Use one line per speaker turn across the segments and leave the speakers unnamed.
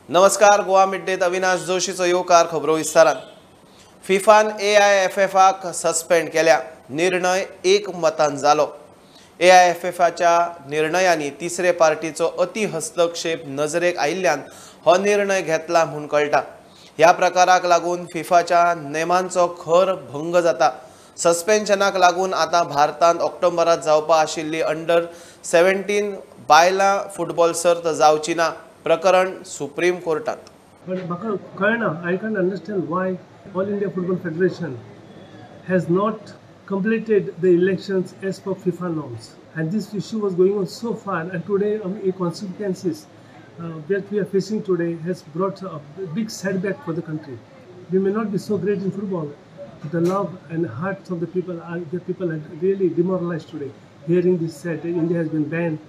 नमस्कार, गोवा मिड अविनाश जोशीचो येवकार खबरो विस्तारान. फिफान AIFFक सस्पेंड केल्या. निर्णय एक मतान जालो. AIFFच्या निर्णयांनी तिसरे पार्टीचो अति हस्तक्षेप नजरेक आयिल्ल्यान हो निर्णय घेतला म्हूण कळटा. ह्या प्रकाराक लागून फिफाच्या नेमांचो खर भंग जाता. सस्पेन्शनाक लागून आता भारतांत ऑक्टोबरात जावपा आशिल्ली अंडर-17 बायलां फुटबॉल सर्त जावची ना. प्रकरण सुप्रीम कोर्टात.
But I can't understand why All India Football Federation has not completed the elections as per FIFA norms. And this issue was going on so far, and today a consequences that we are facing today has brought a big setback for the country. We may not be so great in football, but the love and hearts of the people are really demoralized today. Hearing this said, India has been banned.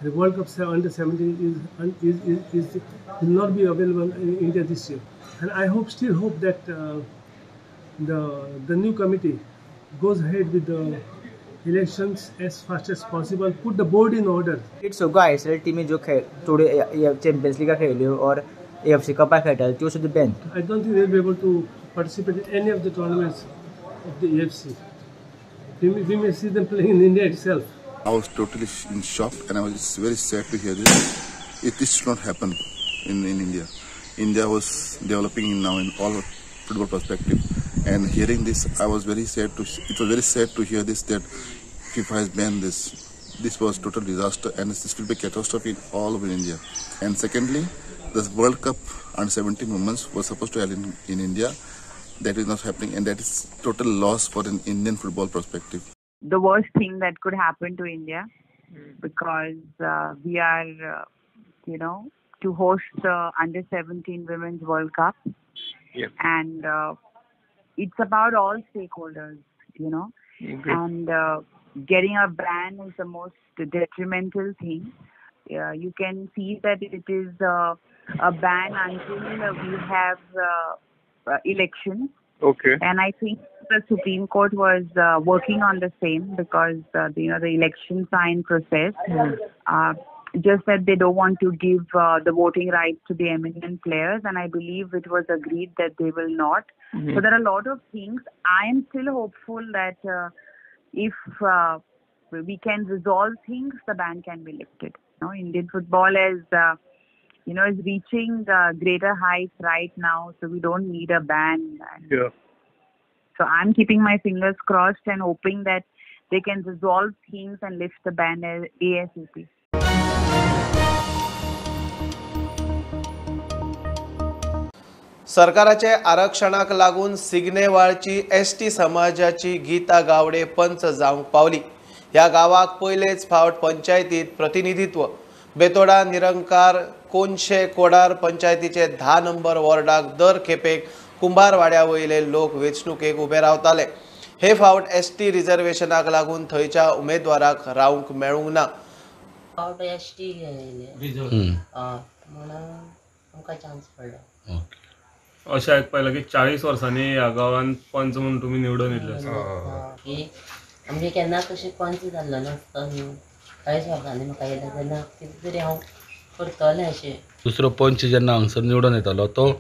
The World Cup under 17 will not be available in India this year, and I still hope that the new committee goes ahead with the elections as fast as possible. Put the board in order.
It's so guys, team जो today Champions League खेली और AFC Cup खेलता है, तो should be banned.
I don't think they'll be able to participate in any of the tournaments of the AFC. We may see them playing in India itself.
I was totally in shock, and I was very sad to hear this. This should not happen in India. India was developing now in all football perspective, and hearing this, I was very sad to. It was very sad to hear this that FIFA has banned this. This was total disaster, and this will be catastrophe all over India. And secondly, this World Cup under-17 women was supposed to happen in India. That is not happening, and that is total loss for an Indian football perspective.
The worst thing that could happen to India, because we are, to host the under-17 Women's World Cup.
Yep.
And it's about all stakeholders, and getting a ban is the most detrimental thing. You can see that it is a ban until we have elections.
Okay.
And I think the Supreme Court was working on the same, because the elections are in process. Just that they don't want to give the voting rights to the eminent players, and I believe it was agreed that they will not. So there are a lot of things. I am still hopeful that if we can resolve things, the ban can be lifted. Indian football is reaching greater heights right now, so we don't need a ban.
Yeah.
So I'm keeping my fingers crossed and hoping that they can resolve things and lift the ban ASAP.
सरकाराचे आरक्षणाक लागून सिग्नेवाळची ST समाजाची गीता गावडे पंच जावंक पावली. ह्या गावाक पयलेच फावट पंचायतीत प्रतिनिधित्व. बेतोडा निरंकार कोनशे कोडार पंचायतीचे 10 नंबर वॉर्डाक दर खेपेक कुंभारवाड्या वयले लोक वेंचणुकेक उबे रावताले. हे फावट ST रिझर्वेशनाक लागून थंयच्या उमेदवाराक रावंक मेळूंक ना.
अशें आयकपाक लागले की 40 वर्सांनी ह्या गांवांत पंच म्हणून तुमी निवडून येयले.
आमगे केन्ना तशें पंच जाल्लो नासता न्हू. कांयच वर्सांनी म्हाका येयला तेन्ना कितें तरी हांव करतलें अशें.
दुसरो पंच जेन्ना हांगसर निवडून येतालो तो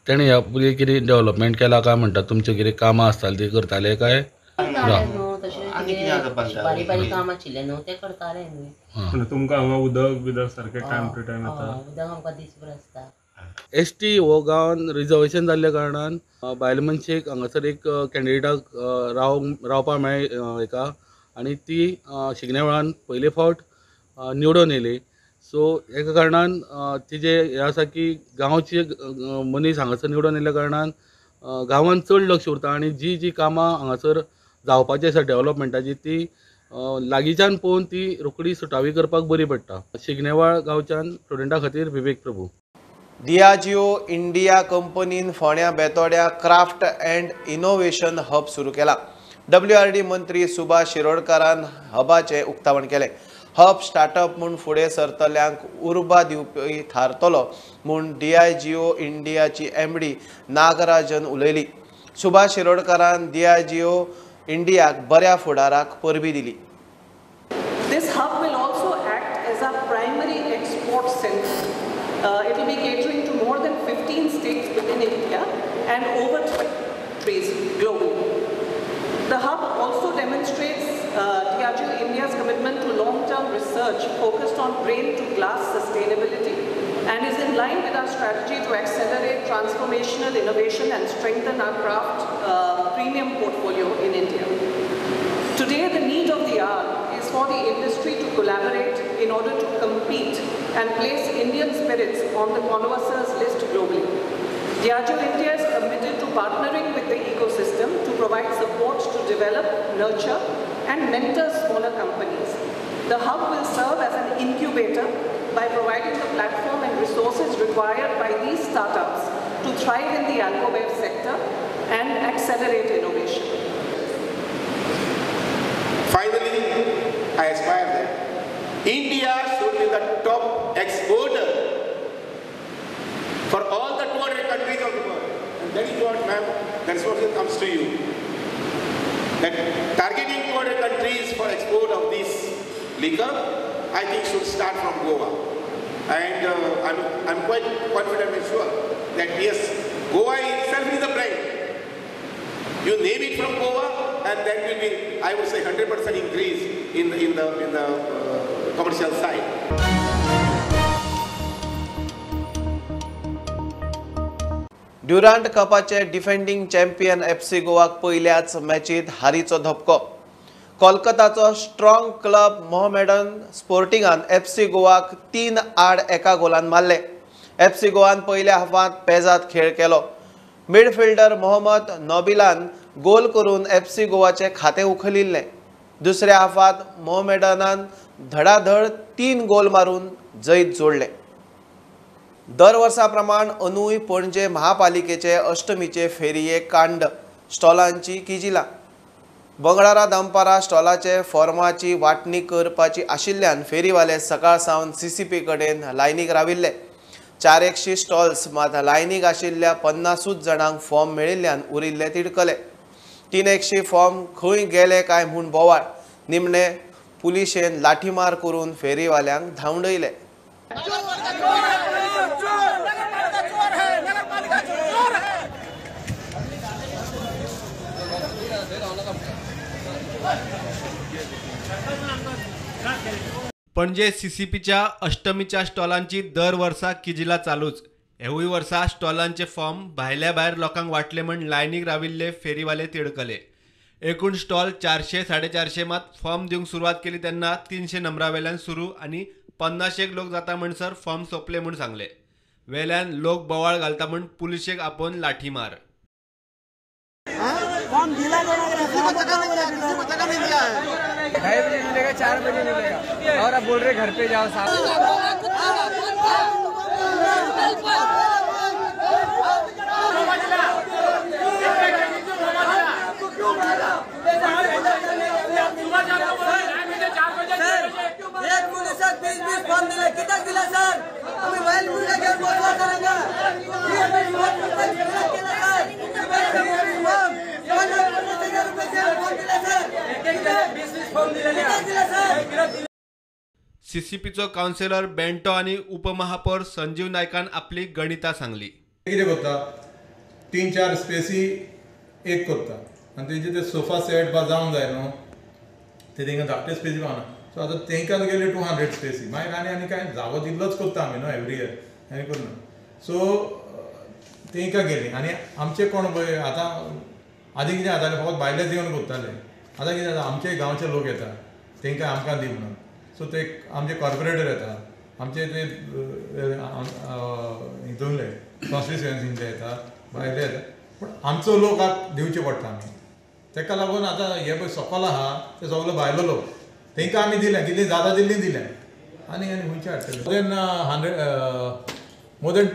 तेणें ह्या भुरगे कितें डेव्हलपमेंट केला काय म्हणटा? तुमचे कितें कामां आसतालीं ती करताले काय?
न्हू तशें बारीक बारीक काम आशिल्लें न्हू तें करताले न्हू.
तुमकां हांगा उदक सारकें टायम टू टायम येता?
उदक आमकां दिसभर आसता.
ST हो गांवान रिजर्वेशन जाल्ल्या कारणान बायल मनशेक हांगासर एक कॅन्डिडेटाक रावपा मेळ्ळें एका, आनी ती शिगनेवाळान पयले फावट निवडून येयली. सो हेका कारणान तिजे हे आसा की गांवचे मनीस हांगासर निवडून येयल्या कारणान गांवांत चड लक्ष उरता, आनी जी कामां हांगासर जावपाची आसा डेव्हलपमेंटाची ती लागींच्यान पळोवन ती रोखडी सुटावी करपाक बरी पडटा. शिगनेवाळ गांवच्यान स्टुडंटा खातीर विवेक प्रभू.
डियाजिओ इंडिया कंपनीन फोंड्या बेतोड्या क्राफ्ट अँड इनोव्हेशन हब सुरू केला. WRD मंत्री सुभाष शिरोडकारान हबाचे उक्तावण केले. हब स्टार्टअप म्हूण फुडें सरतल्यांक उर्बा दिवपी थारतलो म्हूण डियाजिओ इंडियाची MD नागराजन उलयली. सुभाष शिरोडकारान डियाजिओ इंडियाक बऱ्या फुडाराक परबी दिली.
This hub will also act as a primary export center. It will be
catering to more than 15 states within India and over 20 countries globally. The hub also demonstrates Diageo India's commitment to long-term research focused on brain-to-glass sustainability and is in line with our strategy to accelerate transformational innovation and strengthen our craft premium portfolio in India. Today, the need of the hour is for the industry to collaborate in order to compete and place Indian spirits on the connoisseurs list globally. Diageo India is committed to partnering with the ecosystem to provide support to develop, nurture and mentor smaller companies. The hub will serve as an incubator by providing the platform and resources required by these startups to thrive in the alcobev sector and accelerate innovation.
Finally, I aspire that India should be the top exporter for all the 200 countries of the world. And that is what, ma'am, the responsibility comes to you. That targeting 200 countries for export of this liquor, I think should start from Goa. And I'm quite confident and sure that yes, Goa itself is a brand. You name it from Goa and that will be, I would say, 100% increase in the commercial side.
Durand कपाचे defending champion FC गोवाक पहिल्याच मॅचीत हारीचो धपको. कोलकाताचो strong club Mohammedan स्पोर्टिंगान FC गोवाक 3-1 Golan मारले. FC गोवान पहिल्या हाफांत पेजात खेळ केलो. मिडफिल्डर मोहम्मद नोबिलान गोल करून FC गोवाचे खाते उखलिल्ले. दुसऱ्या हाफांत मोहमेडनान धडाधड 3 गोल मारून जैत जोडले. दर वर्सा प्रमाण अंदूय पणजे महापालिकेचे अष्टमीचे फेरयेक कांड स्टॉलांची किजिला. बंगळारा दंपारा स्टॉलाचे फॉर्माची वांटणी करपाची आशिल्ल्यान फेरीवाले सकाळ सावन CCP कडेन लायनीक राविल्ले. 400 स्टॉल्स मात लायनीक आशिल्ल्या 50 जाणांक फॉर्म मेळिल्ल्यान उरिल्ले तिडकले. 300 फॉर्म खंय गेले काय म्हूण बोवाळ. निमणे पुलिशेन लाठीमार करून फेरीवाल्यांक धांवडयले.
पणजे CCPच्या अष्टमीच्या स्टॉलांची दर वर्सा किजिला चालूच. हेवूय वर्सा स्टॉलांचे फॉर्म भायल्या भायर लोकांक वाटले म्हण लायनीक राविल्ले फेरीवाले तिडकले. एकूण स्टॉल 400-450 मात फॉर्म दिवंक सुरवात केली तेन्ना 300 नंबरावेल्यान सुरू आनी 50 लोक जाता म्हणसर फॉर्म सोंपले म्हूण सांगले. वेल्यान लोक बोवाळ घालता म्हूण पुलिशेक आपोवन लाठीमार.
फॉर्म दिला ढाई बजे मिलेगा, 4 बजे मिलेगा और अब बोल रहे घर पे जाओ साहब. एक पुलिसात 20 फॉर्म दिले, किती दिला सर? आम्ही मोबाईल मुलगा घेऊन बोलवा करांगा.
CCPचो काउन्सिलर बेंटो आणि उपमहापौर संजीव नायकान आपली गणिता सांगली.
कितें करता 3-4 स्पेसी एक करता आनी तेजे ते सोफा सेट बा जावंक जाय न्हू, ते तांकां धाकटे स्पेसी पावना. सो आतां तांकां गेले 200 स्पेसी मागीर आनी कांय जागो तितलोच करता आमी न्हू एवरी इयर आनी करना. सो तांकां गेली आनी आमचे कोण पळय आतां आदी कितें जातालें फकत भायलेच येवन करताले. आतां कितें जाता आमचे गांवचे लोक येता तांकां आमकां दी म्हणून. सो ते आमचे कॉर्पोरेटर येता, आमचे ते हितूंतले कॉन्स्टिट्युएन्सीचे येता, भायले येता, पूण आमचो लोक दिवचे पडटा आमी. ताका लागून आतां हे पळय सकल आहा ते सगलो भायलो लोक तांकां आमी दिलें, कितलीं जाता तितलीं दिलें आनी खंयचे हाडटले. मोर देन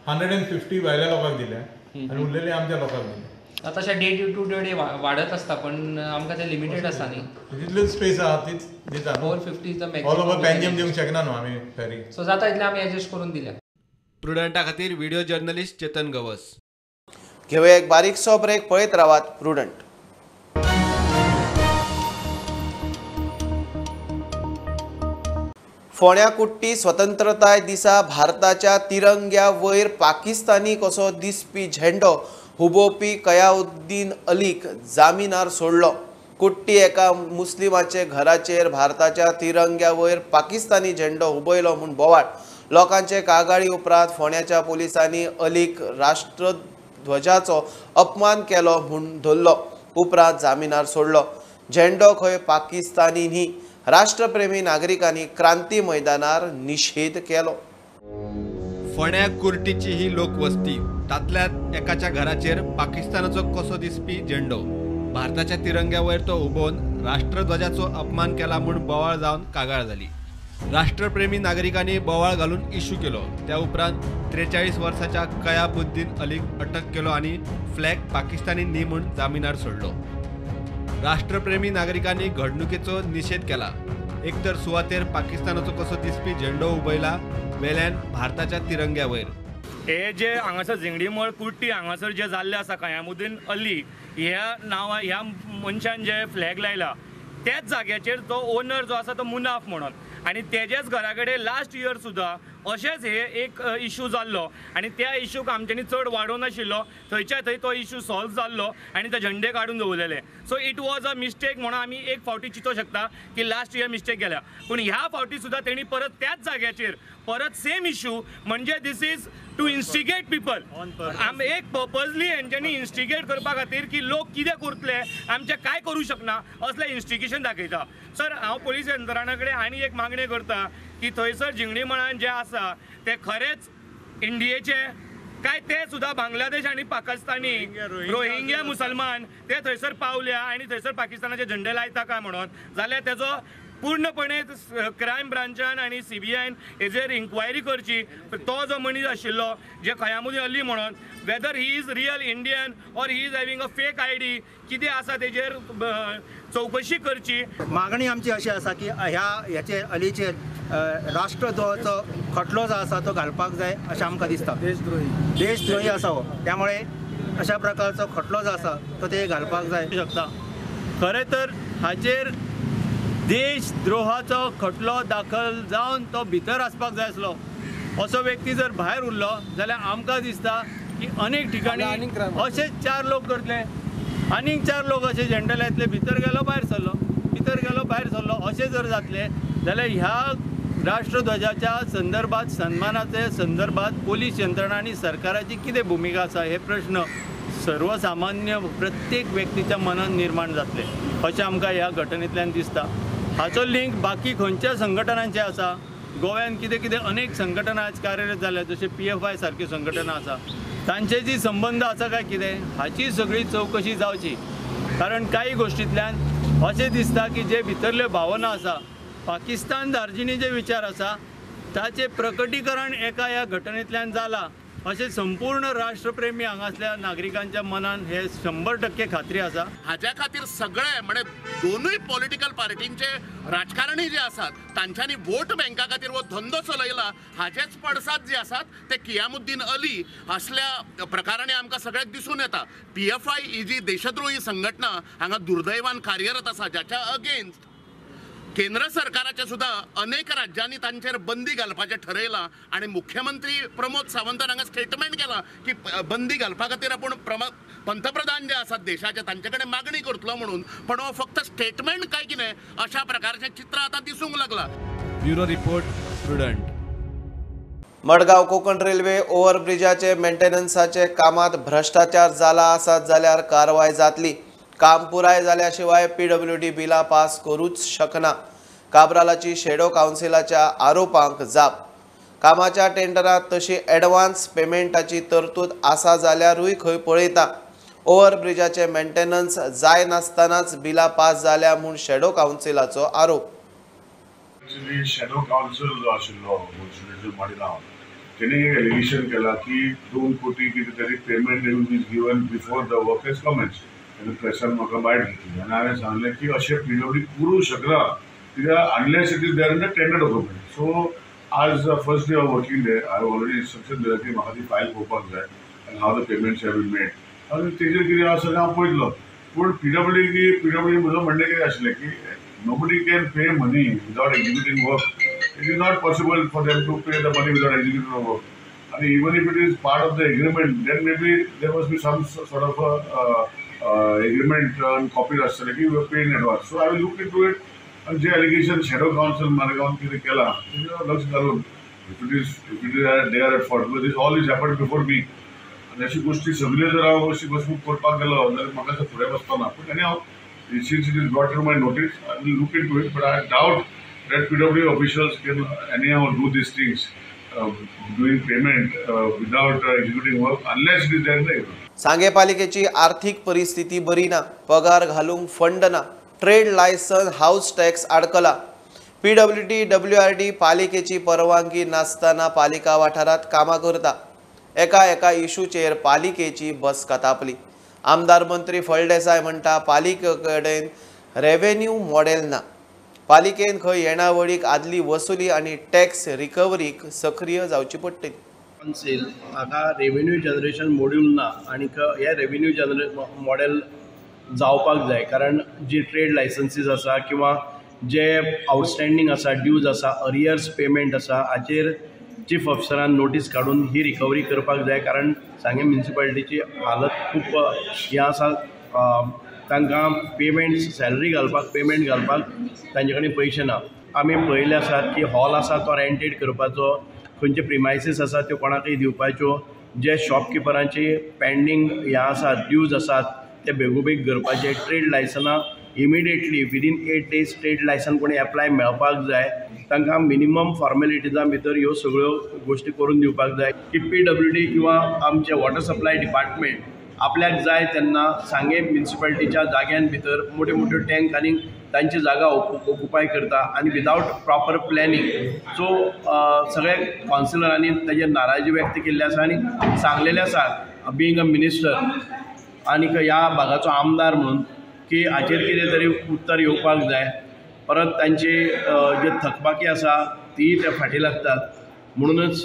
150 भायल्या लोकांक दिले आनी उरलेले आमच्या लोकांक दिले.
तशें डे टू डे वाडत आसता पण आमकां ते लिमिटेड आसता न्ही.
जितल्यो स्पेस आहा तीच दिता.
450
ऑल ओवर बेंगेम दिवंक शकना न्हू आमी फेरी.
सो जाता इतलें आमी एडजस्ट करून दिल्या.
प्रुडंटा खातीर व्हिडिओ जर्नलिस्ट चेतन गवस.
घेऊया एक बारीकसो ब्रेक. पळयत रावात प्रुडंट. फोण्या कुट्टी स्वतंत्रताय दिसा भारताच्या तिरंग्या वयर पाकिस्तानी कसो दिसपी झेंडो हुबोवपी कयाउद्दीन अलीक जामिनार सोडलो। कुट्टी एका मुस्लिमाचे घराचेर भारताच्या तिरंग्या वयर पाकिस्तानी झेंडो हुबयलो म्हूण बोवाळ। लोकांचे कागाळी उपरांत फोण्याच्या पुलिसांनी अलीक राष्ट्रध्वजाचो अपमान केलो म्हूण धरलो। उपरांत जामिनार सोडलो। झेंडो खंय पाकिस्तानी न्ही, राष्ट्रप्रेमी नागरिकांनी क्रांती मैदानार निषेध केलो।
फोण्या कुर्टीची ही लोकवस्ती, तातल्यात एकाच्या घराचेर पाकिस्तानाचो कसो दिसपी झेंडो, भारताच्या तिरंग्या वयर तो उबोवन राष्ट्रध्वजाचो अपमान केला म्हूण बोवाळ जावन कागाळ जाली। राष्ट्रप्रेमी नागरिकांनी बोवाळ घालून इशू केलो। त्या उपरांत 43 वर्साच्या कयाबुद्दीन अलीक अटक केलो आनी फ्लॅग पाकिस्तानी न्ही म्हूण जामिनार सोडलो। राष्ट्रप्रेमी नागरिकांनी घडणुकेचो निषेध केला। एकतर सुवातेर पाकिस्तानाचो कसो दिसपी झेंडो उबयला, वेल्यान भारताच्या तिरंग्या वयर।
हे जे हांगासर झिंगडीमळ कुर्टी हांगासर जे जाल्ले आसा कयामुद्दीन अली ह्या मनशान जे फ्लॅग लायला त्याच जाग्याचेर तो ओनर जो आसा तो मुनाफ म्हणून, आनी तेजेच घरा कडेन लास्ट इयर सुद्दां अशेंच हे एक इशू जाल्लो आनी त्या इशूक आमच्यांनी चड वाडोव नाशिल्लो, थंयच्या थंय तो इशू सॉल्व जाल्लो आनी ते झंडे काडून दवरलेले। So it was a mistake म्हणून आमी एक फावटी चिंतूंक शकता की लास्ट इयर मिस्टेक केल्या, पूण ह्या फावटी सुद्दां तेणी परत त्याच जाग्याचेर परत सेम इशू, म्हणजे दिस इज टू इन्स्टिगेट पीपल। आमी एक पर्पजली हेंच्यांनी इन्स्टिगेट करपा खातीर की लोक कितें करतले, आमचे काय करूं शकना असलें इन्स्टिगेशन दाखयता। सर हांव पुलीस यंत्रणा कडेन आनी एक मागणी करता की थंयसर झिंगडी मळान जे आसा ते खरेंच इंडियेचे काय ते सुद्दां बांगलादेश आनी पाकिस्तानी रोहिंग्या मुसलमान ते थंयसर पावल्या आनी थंयसर पाकिस्तानाचे झंडे लायता काय म्हणून, जाल्यार तेजो पूर्णपणे क्रायम ब्रांचान आनी CBIन हेजेर इन्क्वायरी करची। तो जो मनीस आशिल्लो जे कयामुद्दीन अली म्हणून, weather he is real Indian or he is having a fake ID, कितें आसा तेजेर चौकशी करची।
मागणी आमची अशी आसा की ह्याचे अलीचेर राष्ट्रध्वजाचो खटलो जो आसा तो घालपाक जाय अशें आमकां दिसता। देशद्रोही आसा हो, त्यामुळे अशा प्रकारचो खटलो जो आसा तो ते घालपाक जाय शकता।
खरें तर हाचेर देशद्रोहाचो खटलो दाखल जावन तो भितर आसपाक जाय आसलो। असो व्यक्ती जर भायर उरलो जाल्यार आमकां दिसता की अनेक ठिकाणी अशेच 4 लोक करतले, आनीक 4 लोक अशे झेंडे लायतले, भितर गेलो भायर सरलो अशें जर जातले जाल्यार ह्या राष्ट्रध्वजाच्या संदर्भात सन्मानाचे संदर्भात पोलीस यंत्रणा आनी सरकाराची कितें भुमिका आसा हे प्रश्न सर्वसामान्य प्रत्येक व्यक्तीच्या मनान निर्माण जातले अशें आमकां ह्या घटनेंतल्यान दिसता। हाचो लिंक बाकी खंयच्या संघटनांचे आसा, गोव्यान कितें कितें अनेक संघटना आज कार्यरत जाल्या, जशे PFI सारकी संघटना आसा, तांचे जी संबंध आसा काय कितें हाची सगळी चवकशी जावची। कारण काही गोश्टींतल्यान अशें दिसता की जे भितरल्यो भावना आसा, पाकिस्तान दार्जिनी जे विचार आसा ताचे प्रकटीकरण एका ह्या घटनेंतल्यान जाला अशें संपूर्ण राष्ट्रप्रेमी हांगासल्या नागरिकांच्या मनान हे 100% खात्री आसा।
हाच्या खातीर सगळे म्हणजे दोनूय पॉलिटिकल पार्टींचे राजकारणी जे आसात तांच्यांनी वोट बँका खातीर वो धंदो चलयला, हाचेच पडसाद जे आसात ते कियामुद्दीन अली असल्या प्रकारांनी आमकां सगळ्याक दिसून येता। PFI ही जी देशद्रोही संघटना हांगा दुर्दैवान कार्यरत आसा, जाच्या अगेन्स्ट केंद्र सरकाराचे सुद्धा अनेक राज्यांनी तांचेर बंदी घालपाचें ठरयलां आनी मुख्यमंत्री प्रमोद सावंतान हांगा स्टेटमेंट केला की बंदी घालपा खातीर आपूण पंतप्रधान जे आसात देशाचे तांचे कडेन मागणी करतलो म्हणून, पण हो फक्त स्टेटमेंट काय कितें अशा प्रकारचें चित्र आतां दिसूंक लागलां।
Bureau report student.
Madgaon Konkan railway ओव्हरब्रिजाचे मेंटेनन्साचे कामात भ्रष्टाचार जाला आसात जाल्यार कारवाय जातली। काम पुराय जाल्या शिवाय PWD बिलां पास करूच शकना। काब्रालाची शेडो कावन्सिलाच्या आरोपांक जाप। कामाच्या टेंडरांत तशी एडवान्स पेमेंटाची तरतूद आसा जाल्यारूय खंय पळयता। ओव्हरब्रिजाचे मेंटेनन्स जाय नासतनाच बिलां पास जाल्या म्हूण शेडो कावन्सिलाचो आरोप।
शेडो कावन्सिल जो आशिल्लो म्युनिसिपॅलिटी मडगांव तेणी एलिगेशन केला की 2 कोटी कितें तरी payment is given before the work is commenced. प्रेसान म्हाका बायट घेतली आनी हांवें सांगलें की अशें PWD करूंक शकना, कित्याक unless it is there in the tender document. So आज first day of working day हांवें ऑलरेडी इन्स्ट्रक्शन दिलें की म्हाका ती फायल पळोवपाक जाय आनी how the payments have been made आनी तेजेर कितें आसा तें हांव पळयतलो। पूण PWD म्हजो म्हणणें कितें आशिल्लें की nobody can pay money without executing work. it is not possible for them to pay the money without executing the work. And even if it is part of the agreement, then maybe there must be some sort of a agreement on copy facility we are paying in advance. So I will look into it. And the allegation shadow council Malegaon ki kela, looks galun. If it is they are at fault, because this all is happened before me. And अशी गोष्टी सगळे जर हांव अशी बसवून करपाक गेलो जाल्यार म्हाका असं फुडें बसतना. But anyhow, since it is brought to my notice, I will look into it. But I doubt that PW officials can anyhow do these things, doing payment without executing work, unless it is there in the agreement.
सांगे पालिकेची आर्थिक परिस्थिती बरी ना, पगार घालूंक fund ना, trade licence house tax अडकला. PWD WRD पालिकेची परवानगी नासतना पालिका वाठारात कामां करता. एका इशूचेर पालिकेची बसका तापली. आमदार मंत्री फळदेसाय म्हणटा पालिके कडेन रेव्हेन्यू मॉडेल ना. पालिकेन खंय येणावळीक आदली वसुली आनी टॅक्स रिकवरीक सक्रिय जावची पडटली.
काउन्सिल हाका रेव्हेन्यू जनरेशन मॉड्यूल ना आनी हे रेव्हेन्यू मॉडेल जावपाक जाय. कारण जी ट्रेड लायसन्सीस आसा किंवा जे आउटस्टँडींग आसा, ड्यूज आसा, अरियर्स पेमेंट आसा, हाचेर चीफ ऑफिसरान नोटीस काडून ही रिकवरी करपाक जाय. कारण सांगे म्युनिसिपालिटीची हालत खूब हे आसा, तांकां पेमेंट सॅलरी घालपाक पेमेंट घालपाक तांचे कडेन पयशे ना. आमी पळयले आसात की हॉल आसा तो रेंटेड करपाचो, खंयचे प्रिमायसीस आसा त्यो कोणाकय दिवपाच्यो, जे शॉपकिपरांची पेंडींग हे आसात, ड्यूज आसात ते बेगोबेग करपाचे. ट्रेड लायसनां immediately within 8 days trade license कोणी एप्लाय मेळपाक जाय. तांकां मिनिमम फॉर्मेलिटीजां भितर ह्यो सगळ्यो गोश्टी करून दिवपाक जाय. की PWD किंवा आमचे वॉटर सप्लाय डिपार्टमेंट आपल्याक जाय तेन्ना सांगे म्युनिसिपालिटीच्या जाग्यां भितर मोठ्यो मोठ्यो टँक आनी तांची जागा ऑक्युपाय करता आनी विदावट प्रॉपर प्लॅनिंग. सो सगळे काउन्सिलरांनी ताजेर नाराजी व्यक्त केल्ली आसा आनी सांगलेलें आसा बिंग अ मिनिस्टर आनी ह्या भागाचो आमदार म्हणून की हाचेर कितें तरी उत्तर येवपाक जाय. परत तांचे जे थकबाकी आसा ती ते फाटी लागतात. म्हणूनच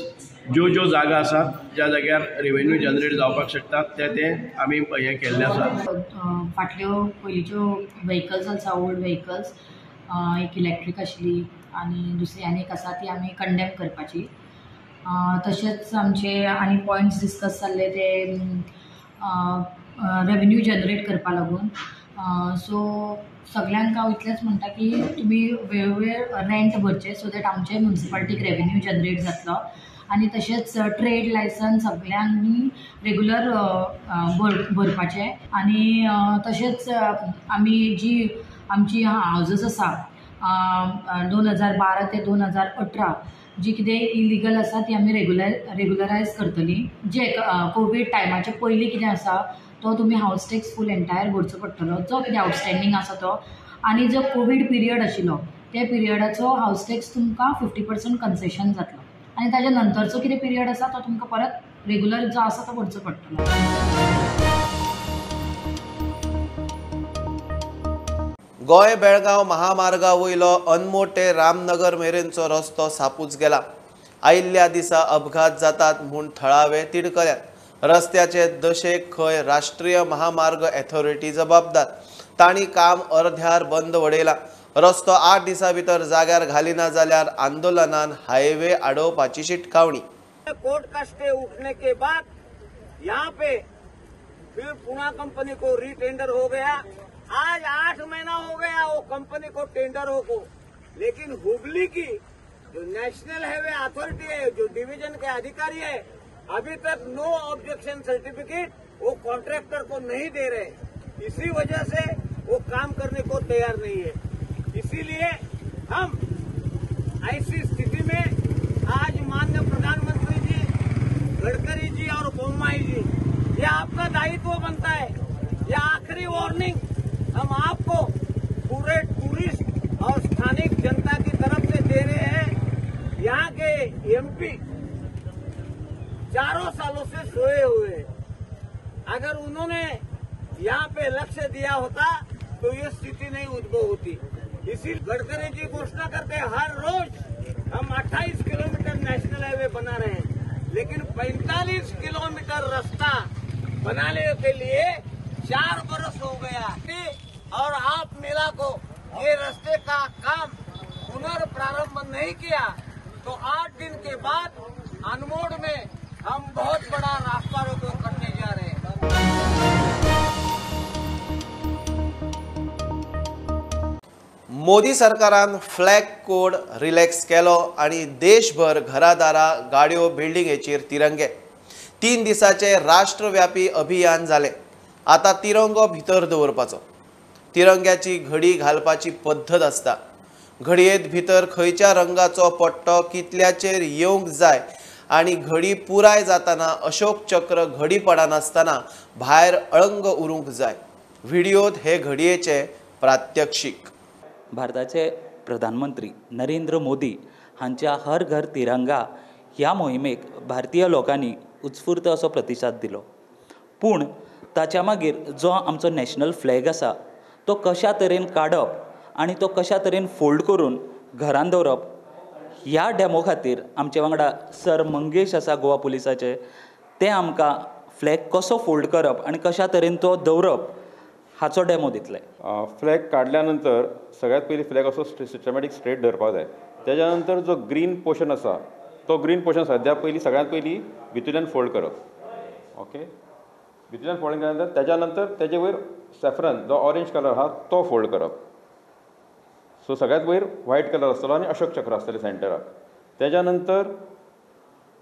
ज्यो जागा आसात ज्या जाग्यार रेव्हेन्यू जनरेट जावपाक शकतात ते आमी हें केल्लें आसा.
फाटल्यो पयलींच्यो व्हेकल्स आसा, ओल्ड व्हेकल्स, एक इलेक्ट्रीक आशिल्ली आनी दुसरी आनी एक आसा ती आमी कंडेम करपाची. तशेंच आमचे आनी पॉयंट्स डिस्कस जाल्ले ते रेव्हेन्यू जनरेट करपा लागून. सो सगळ्यांक हांव इतलेंच म्हणटा की तुमी वेळोवेळ रेंट भरचे सो दॅट आमचे म्युनिसिपालिटीक रेव्हेन्यू जनरेट जातलो. आनी तशेंच ट्रेड लायसन सगळ्यांनी रेगुलर भरपाचें. आनी तशेंच आमी जी आमची हावजीस आसा 2012 ते 2018 जी कितें इलिगल आसा ती आमी रेगुलरायज करतली. जे कोवीड टायमाचे पयलीं कितें आसा तो तुमी हावस टॅक्स फूल एंटायर भरचो पडटलो, जो कितें आउटस्टँडींग आसा तो. आनी जो कोवीड पिरियड आशिल्लो त्या पिरियडाचो हावस टॅक्स तुमकां 50% कन्सेशन जातलो. आनी ताज्या नंतरचो कितें पिरियड आसा तो तुमकां परत रेगुलर जो आसा तो भरचो पडटलो.
गोंय बेळगांव महामार्गा वयलो अनमोट ते रामनगर मेरेनचो रस्तो सापूच गेला. आयिल्ल्या दिसा अपघात जातात म्हूण थळावे तिडकल्यात. रस्त्याचे दशेक खंय राष्ट्रीय महामार्ग अथॉरिटी जबाबदार. तांणी काम अर्ध्यार बंद उडयला. रस्तो 8 दिसां भितर जाग्यार घालिना जाल्यार आंदोलनान हायवे आडोवपाची शिटकावणी.
कोर्ट का स्टे उठने के बाद यहाँ पे फिर पुणे कंपनी को रीटेंडर हो गया. आज 8 महीना हो गया वो कंपनी को टेंडरों को. लेकिन हुबली की जो नेशनल हाईवे अथॉरिटी है, जो डिवीजन के अधिकारी है, अभी तक नो ऑब्जेक्शन सर्टिफिकेट वो कॉन्ट्रैक्टर को नहीं दे रहे. इसी वजह से वो काम करने को तैयार नहीं है. इसीलिए हम ऐसी स्थिति में आज माननीय प्रधानमंत्री जी, गडकरी जी और बोम्माई जी, ये आपका दायित्व बनता है. ये आखिरी वार्निंग हम आपको पूरे टूरिस्ट और स्थानिक जनता की तरफ से दे रहे हैं. यहाँ के MP 4 सालों से सोए हुए हैं. अगर उन्होंने यहाँ पे लक्ष्य दिया होता तो ये स्थिति नहीं उद्भव होती. इसी गडकरी जी घोषणा करते हर रोज हम 28 किलोमीटर नेशनल हाईवे बना रहे हैं, लेकिन 45 किलोमीटर रास्ता बनाने के लिए 4 बरस हो गया. और आप मेला को ये रास्ते का काम अगर प्रारंभ नहीं किया तो 8 दिन के बाद अनमोड में हम बहुत बड़ा रास्ता रोको करने जा रहे हैं।
मोदी सरकारान फ्लॅग कोड रिलॅक्स केलो आणि देशभर घरादारा गाड्यो बिल्डिंगेचेर तिरंगे 3 दिसाचे राष्ट्रव्यापी अभियान जाले। आता तिरंगो भितर दवरपाचो। तिरंग्याची घडी घालपाची पद्धत असता। घडयेत भितर खंयच्या रंगाचो पट्टो कितल्याचेर येवंक जाय आणि घडी पुराय जाताना अशोक चक्र घडी पडनासतना भायर अळंग उरूंक जाय। व्हिडिओत हे घडयेचे प्रात्यक्षिक।
भारताचे प्रधानमंत्री नरेंद्र मोदी हांच्या हर घर तिरंगा ह्या मोहिमेक भारतीय लोकांनी उत्स्फूर्त असो प्रतिसाद दिलो। पूण ताच्या मागीर जो आमचो नॅशनल फ्लॅग आसा तो कशा तरेन काडप आणि तो कशा तरेन फोल्ड करून घरान दवरप ह्या डेमो खातीर आमचे वांगडा सर मंगेश आसा गोवा पुलिसाचे, ते आमकां फ्लॅग कसो फोल्ड करप आणि कशा तरेन तो दवरप हाचो डेमो दितले।
फ्लॅग काडल्यानंतर सगळ्यात पयलीं फ्लॅग असो सिस्टमॅटीक स्ट्रेट धरपाक जाय। त्याच्या नंतर जो ग्रीन पोर्शन आसा तो ग्रीन पोर्शन सद्या पयलीं सगळ्यात पयलीं भितरल्यान फोल्ड करप। ओके, भितरल्यान फोल्ड केल्यानंतर त्याच्या नंतर तेजे वयर सॅफ्रन जो ऑरेंज कलर आहा तो फोल्ड करप। सो सगळ्यात वयर व्हायट कलर आसतलो आणि अशोक चक्र आसतलें सेंटराक। त्याच्या नंतर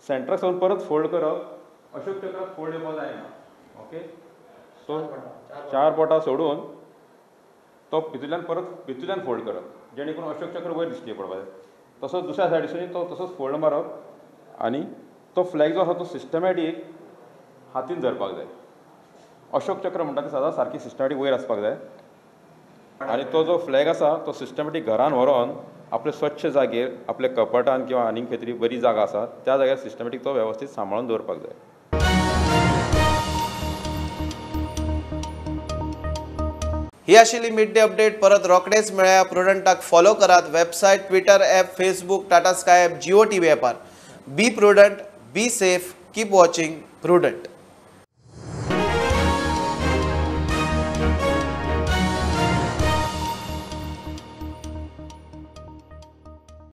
सेंटराक सावन परत फोल्ड करप। अशोक चक्राक फोल्ड येवपाक जायना। ओके, सो 4 बोटां सोडून तो भितरल्यान फोल्ड करप जेणे करून अशोक चक्र वयर दिश्टी पडपाक जाय। तसोच दुसऱ्या सायडीसून तो तसोच फोल्ड मारप आनी तो फ्लॅग जो आसा तो सिस्टमॅटीक हातीन धरपाक जाय। अशोक चक्र म्हणटा ती सदांच सारकी सिस्टमॅटीक वयर आसपाक जाय आनी तो जो फ्लॅग आसा तो सिस्टमॅटीक घरान व्हरोन आपले स्वच्छ जागेर आपल्या कपाटान किंवा आनीक खंय तरी बरी जागा आसा त्या जाग्यार सिस्टमॅटीक तो वेवस्थीत सांबाळून दवरपाक जाय।
ही आशिल्ली मिड डे अपडेट। परत रोखडेच मेळया। प्रुडंटाक फॉलो करात। Website, Twitter app, Facebook, Tata Sky app, Jio TV ॲपार। Be Prudent, be safe, keep watching prudent.